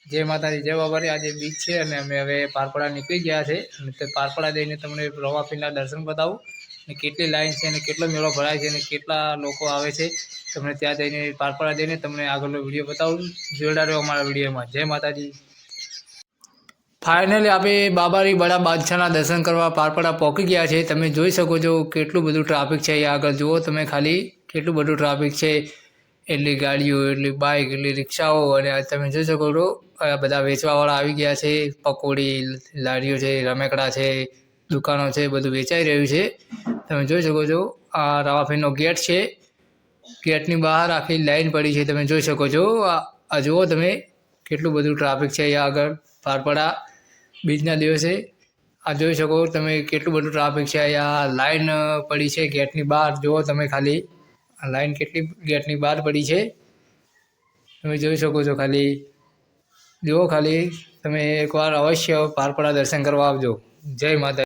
जय माताजी जय बाबा रे। आज बीच है અને અમે હવે પારપડા નીકળી ગયા છે અને તે પારપડા જઈને તમને રવાપીરના દર્શન બતાવું અને કેટલી લાઈન છે અને કેટલો મેળો ભરાય છે અને કેટલા લોકો આવે છે તમને ત્યાં જઈને પારપડા જઈને તમને આગળનો વિડીયો બતાવું। જોડા રહ્યો અમારા વિડીયોમાં। જય માતાજી। फाइनली आप बाबारी बड़ा बादशाह दर्शन करवा पारपड़ा पहुंची गया है। तमे जोई सको छो केटलुं बधुं ट्राफिक है। अहीं आगळ जुओ तमे खाली केटलुं बधुं ट्राफिक है। एटली गाड़ीओ एटली बाइक एटली रिक्षाओ अने तमे जोई सको छो आ बधा वेचवावाळा आवी गया है। पकोड़ी लारीओ है, रमेकड़ा है, दुकानों है, बधुं वेचाई रह्युं छे। तमे जोई सको छो आ रावापीरनो गेट है। गेटनी बहार आखी लाइन पड़ी है। तमे जोई सको छो आ जुओ तमे केटलुं बधुं ट्राफिक है। अहीं आगळ पारपड़ा बीजना दिवसे आ जोई सको तमे केटलुं बधुं ट्राफिक है। अहीं लाइन पड़ी है गेटनी बहार। जुओ तमे खाली लाइन केटली गेटनी बहार पड़ी है। तमे जोई सको छो खाली जुओ खाली तमे एक बार अवश्य पारपड़ा दर्शन करवा आवजो। जय माता।